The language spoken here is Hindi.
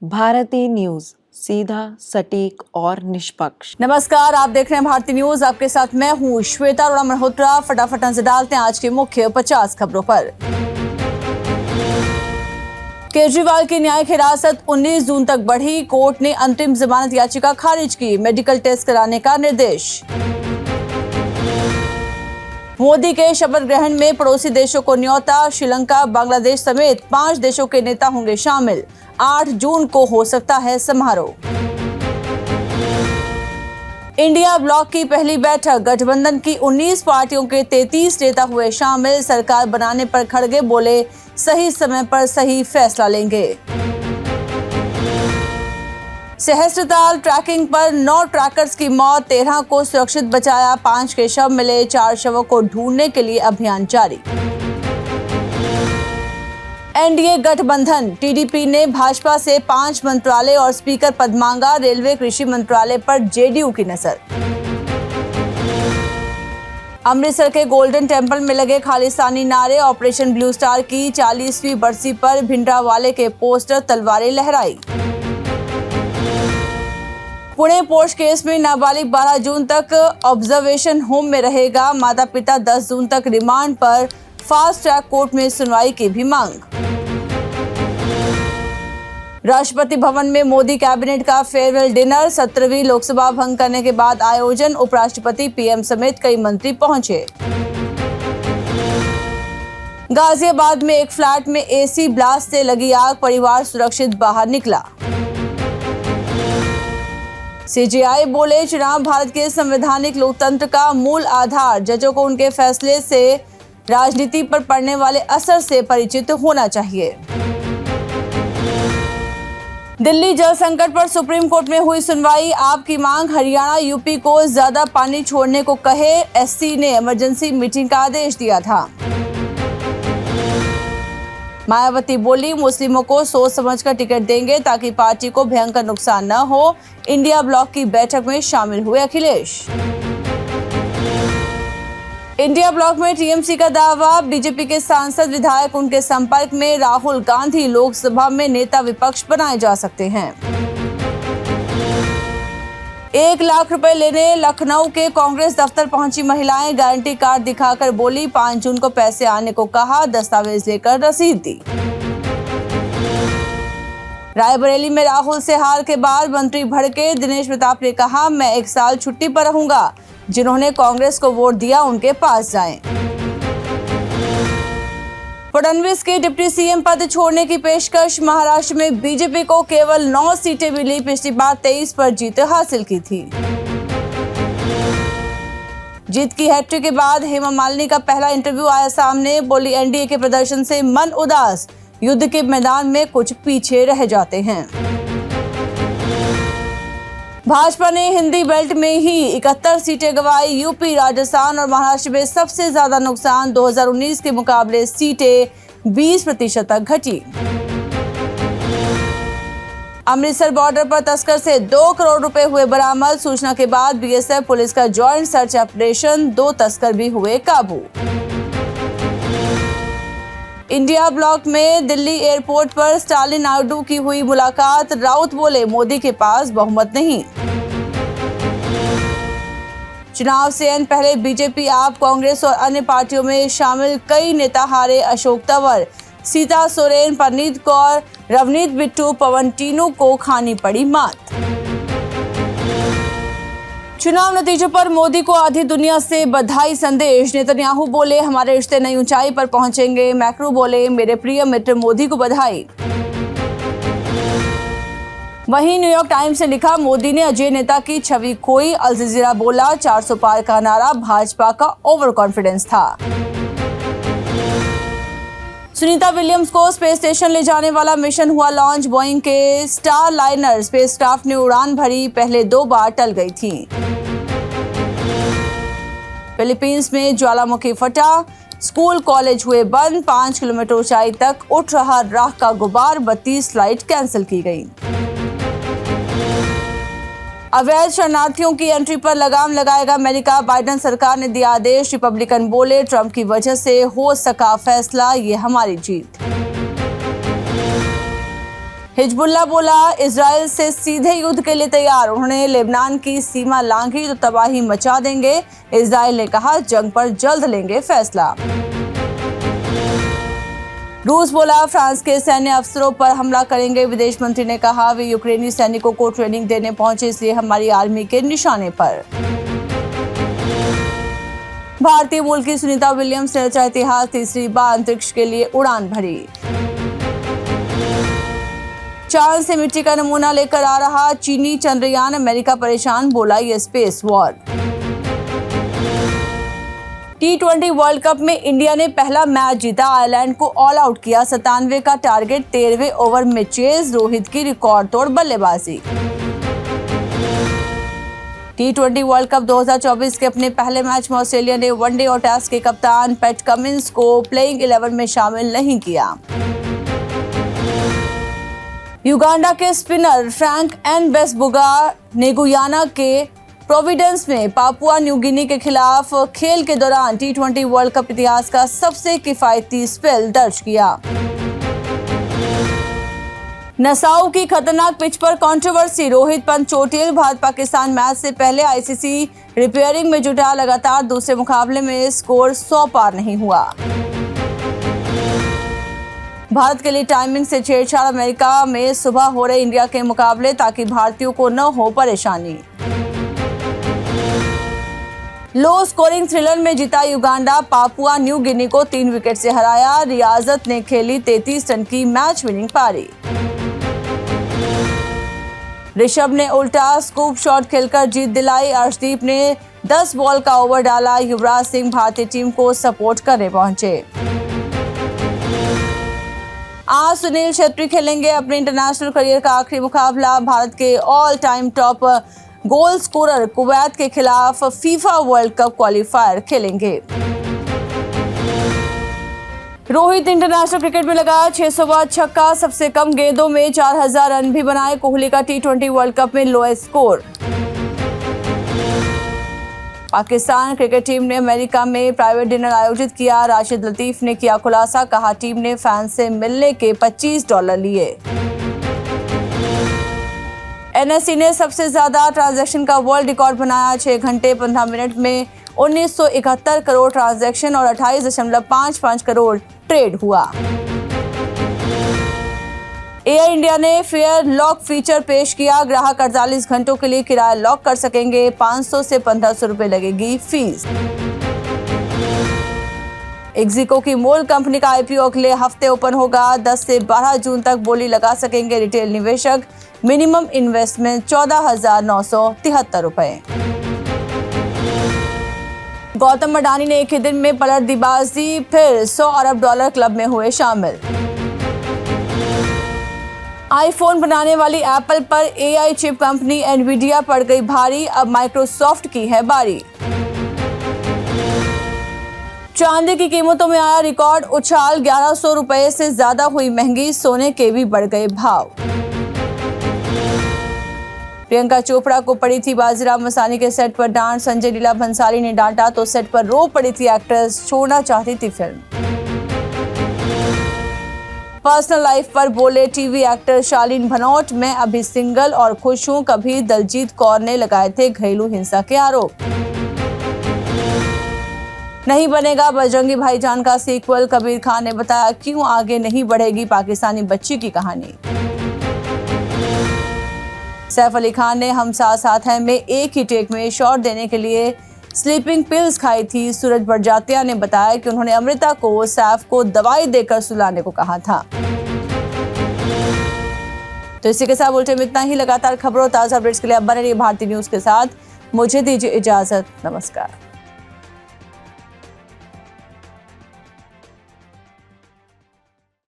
भारती न्यूज, सीधा, सटीक और निष्पक्ष। नमस्कार, आप देख रहे हैं भारती न्यूज। आपके साथ मैं हूं श्वेता अरोड़ा मल्होत्रा। फटाफट नजर डालते हैं आज की मुख्य 50 खबरों पर। केजरीवाल की न्यायिक हिरासत 19 जून तक बढ़ी। कोर्ट ने अंतरिम जमानत याचिका खारिज की। मेडिकल टेस्ट कराने का निर्देश। मोदी के शपथ ग्रहण में पड़ोसी देशों को न्योता। श्रीलंका, बांग्लादेश समेत 5 देशों के नेता होंगे शामिल। 8 जून को हो सकता है समारोह। इंडिया ब्लॉक की पहली बैठक। गठबंधन की 19 पार्टियों के 33 नेता हुए शामिल। सरकार बनाने पर खड़गे बोले, सही समय पर सही फैसला लेंगे। सहस्त्रताल ट्रैकिंग पर 9 ट्रैकर्स की मौत। 13 को सुरक्षित बचाया। 5 के शव मिले। 4 शवों को ढूंढने के लिए अभियान जारी। एनडीए गठबंधन। टीडीपी ने भाजपा से 5 मंत्रालय और स्पीकर पद मांगा। रेलवे, कृषि मंत्रालय पर जेडीयू की नजर। अमृतसर के गोल्डन टेम्पल में लगे खालिस्तानी नारे। ऑपरेशन ब्लू स्टार की 40वीं बरसी पर भिंडरावाले के पोस्टर, तलवारें लहराई। पुणे पोस्ट केस में नाबालिग 12 जून तक ऑब्जर्वेशन होम में रहेगा। माता पिता 10 जून तक रिमांड पर। फास्ट ट्रैक कोर्ट में सुनवाई की भी मांग। राष्ट्रपति भवन में मोदी कैबिनेट का फेयरवेल डिनर। 17वीं लोकसभा भंग करने के बाद आयोजन। उपराष्ट्रपति, पीएम समेत कई मंत्री पहुंचे। गाजियाबाद में एक फ्लैट में एसी ब्लास्ट से लगी आग। परिवार सुरक्षित बाहर निकला। सीजेआई बोले, चुनाव भारत के संवैधानिक लोकतंत्र का मूल आधार। जजों को उनके फैसले से राजनीति पर पड़ने वाले असर से परिचित होना चाहिए। दिल्ली जल संकट पर सुप्रीम कोर्ट में हुई सुनवाई। आपकी मांग, हरियाणा यूपी को ज्यादा पानी छोड़ने को कहे। एससी ने इमरजेंसी मीटिंग का आदेश दिया था। मायावती बोली, मुस्लिमों को सोच समझकर टिकट देंगे ताकि पार्टी को भयंकर नुकसान न हो। इंडिया ब्लॉक की बैठक में शामिल हुए अखिलेश। इंडिया ब्लॉक में टीएमसी का दावा। बीजेपी के सांसद, विधायक उनके संपर्क में। राहुल गांधी लोकसभा में नेता विपक्ष बनाए जा सकते हैं। 1 लाख रुपए लेने लखनऊ के कांग्रेस दफ्तर पहुंची महिलाएं। गारंटी कार्ड दिखाकर बोली, 5 जून को पैसे आने को कहा। दस्तावेज लेकर रसीद दी। रायबरेली में राहुल से हार के बाद मंत्री भड़के। दिनेश प्रताप ने कहा, मैं 1 साल छुट्टी पर रहूंगा। जिन्होंने कांग्रेस को वोट दिया उनके पास जाएं। फडणवीस के डिप्टी सीएम पद छोड़ने की पेशकश। महाराष्ट्र में बीजेपी को केवल 9 सीटें मिली। पिछली बार 23 पर जीत हासिल की थी। जीत की हैट्रिक के बाद हेमा मालिनी का पहला इंटरव्यू आया सामने। बोली, एनडीए के प्रदर्शन से मन उदास। युद्ध के मैदान में कुछ पीछे रह जाते हैं। भाजपा ने हिंदी बेल्ट में ही 71 सीटें गंवाई। यूपी, राजस्थान और महाराष्ट्र में सबसे ज्यादा नुकसान। 2019 के मुकाबले सीटें 20% तक घटी। अमृतसर बॉर्डर पर तस्कर से 2 करोड़ रुपए हुए बरामद। सूचना के बाद बीएसएफ पुलिस का ज्वाइंट सर्च ऑपरेशन। 2 तस्कर भी हुए काबू। इंडिया ब्लॉक में दिल्ली एयरपोर्ट पर स्टालिन नायडू की हुई मुलाकात। राउत बोले, मोदी के पास बहुमत नहीं। चुनाव से एन पहले बीजेपी, आप, कांग्रेस और अन्य पार्टियों में शामिल कई नेता हारे। अशोक तंवर, सीता सोरेन, परनीत कौर, रवनीत बिट्टू, पवन टीनू को खानी पड़ी मात। चुनाव नतीजों पर मोदी को आधी दुनिया से बधाई संदेश। नेतन्याहू बोले, हमारे रिश्ते नई ऊंचाई पर पहुंचेंगे। मैक्रो बोले, मेरे प्रिय मित्र मोदी को बधाई। वहीं न्यूयॉर्क टाइम्स ने लिखा, मोदी ने अजय नेता की छवि खोई। अल जजीरा बोला, 400 पार का नारा भाजपा का ओवर कॉन्फिडेंस था। सुनीता विलियम्स को स्पेस स्टेशन ले जाने वाला मिशन हुआ लॉन्च। बोइंग के स्टार लाइनर स्पेसक्राफ्ट ने उड़ान भरी। पहले 2 बार टल गई थी। फिलीपींस में ज्वालामुखी फटा। स्कूल कॉलेज हुए बंद। 5 किलोमीटर ऊंचाई तक उठ रहा राख का गुबार। 32 फ्लाइट कैंसिल की गई। अवैध शरणार्थियों की एंट्री पर लगाम लगाएगा अमेरिका। बाइडेन सरकार ने दिया आदेश। रिपब्लिकन बोले, ट्रंप की वजह से हो सका फैसला, ये हमारी जीत। हिजबुल्लाह बोला इजराइल से सीधे युद्ध के लिए तैयार। उन्होंने लेबनान की सीमा लांघी तो तबाही मचा देंगे। इजराइल ने कहा जंग पर जल्द लेंगे फैसला। रूस बोला फ्रांस के सैन्य अफसरों पर हमला करेंगे। विदेश मंत्री ने कहा वे यूक्रेनी सैनिकों को ट्रेनिंग देने पहुंचे, इसलिए हमारी आर्मी के निशाने पर। भारतीय मूल की सुनीता विलियम्स ने रचा इतिहास, तीसरी बार अंतरिक्ष के लिए उड़ान भरी। चांद से मिट्टी का नमूना लेकर आ रहा चीनी चंद्रयान, अमेरिका परेशान, बोला ये space war. T20 world cup में इंडिया ने पहला मैच जीता, आयरलैंड को ऑल आउट किया। 97 का टारगेट, 13वें ओवर में चेज, रोहित की रिकॉर्ड तोड़ बल्लेबाजी। T20 वर्ल्ड कप 2024 के अपने पहले मैच में ऑस्ट्रेलिया ने वनडे और टेस्ट के कप्तान पैट कमिंस को प्लेइंग 11 में शामिल नहीं किया। युगांडा के स्पिनर फ्रैंक एनबेसबुगा ने गुयाना के प्रोविडेंस में पापुआ न्यू गिनी के खिलाफ खेल के दौरान T20 वर्ल्ड कप इतिहास का सबसे किफायती स्पेल दर्ज किया। नसाऊ की खतरनाक पिच पर कंट्रोवर्सी, रोहित पंत चोटिल। भारत पाकिस्तान मैच से पहले आईसीसी रिपेयरिंग में जुटा, लगातार दूसरे मुकाबले में स्कोर 100 पार नहीं हुआ। भारत के लिए टाइमिंग से छेड़छाड़, अमेरिका में सुबह हो रहे इंडिया के मुकाबले ताकि भारतीयों को न हो परेशानी। लो स्कोरिंग थ्रिलर में जीता युगांडा, पापुआ न्यू गिनी को 3 विकेट से हराया। रियाजत ने खेली 33 रन की मैच विनिंग पारी। ऋषभ ने उल्टा स्कूप शॉट खेलकर जीत दिलाई। अर्शदीप ने 10 बॉल का ओवर डाला। युवराज सिंह भारतीय टीम को सपोर्ट करने पहुंचे। आज सुनील छेत्री खेलेंगे अपने इंटरनेशनल करियर का आखिरी मुकाबला। भारत के all time top goal scorer Kuwait के खिलाफ फीफा वर्ल्ड कप क्वालिफायर खेलेंगे। रोहित इंटरनेशनल क्रिकेट में लगा 600वां छक्का, सबसे कम गेंदों में 4000 रन भी बनाए। कोहली का T20 वर्ल्ड कप में lowest score. Pakistan cricket team ने अमेरिका में प्राइवेट डिनर आयोजित किया। राशिद लतीफ ने किया खुलासा, कहा टीम ने फैंस से मिलने के $25 लिए। NSE ने सबसे ज्यादा ट्रांजैक्शन का वर्ल्ड रिकॉर्ड बनाया। 6 घंटे 15 मिनट में 1971 करोड़ ट्रांजैक्शन और 28.55 करोड़ ट्रेड हुआ। एयर इंडिया ने फेयर लॉक फीचर पेश किया। ग्राहक 48 घंटों के लिए किराया लॉक कर सकेंगे। 500 से 1500 रुपए लगेगी फीस। एक्सिको की मोल कंपनी का IPO अगले हफ्ते ओपन होगा। 10 से 12 जून तक बोली लगा सकेंगे रिटेल निवेशक। मिनिमम इन्वेस्टमेंट 14,973 रुपए। गौतम अडानी ने एक ही दिन में पलट दी बाजी, फिर $100 अरब क्लब में हुए शामिल। आईफोन बनाने वाली एप्पल पर AI चिप कंपनी एनवीडिया पड़ गई भारी। अब माइक्रोसॉफ्ट की है बारी। चांदी की कीमतों में आया रिकॉर्ड उछाल, 1100 रुपए से ज्यादा हुई महंगी। सोने के भी बढ़ गए भाव। प्रियंका चोपड़ा को पड़ी थी बाजीराव मस्तानी के सेट पर डांट। संजय लीला भंसाली ने डांटा तो सेट पर रो पड़ी थी एक्ट्रेस, छोड़ना चाहती थी फिल्म। पर्सनल लाइफ पर बोले टीवी एक्टर शालीन भनोट, मैं अभी सिंगल और खुश हूं। कभी दलजीत कौर ने लगाए थे घरेलू हिंसा के आरोप। नहीं बनेगा बजरंगी भाईजान का सीक्वल, कबीर खान ने बताया क्यों आगे नहीं बढ़ेगी पाकिस्तानी बच्ची की कहानी। सैफ अली खान ने हम साथ साथ हैं में एक ही टेक में शॉट देने के लिए स्लीपिंग पिल्स खाई थी। सूरज बड़जात्या ने बताया कि उन्होंने अमृता को सैफ को दवाई देकर सुलाने को कहा था। तो इसी के साथ बुलेटिन में इतना ही। लगातार खबरों ताजा अपडेट्स के लिए अब बने रहिए भारतीय न्यूज के साथ। मुझे दीजिए इजाजत, नमस्कार।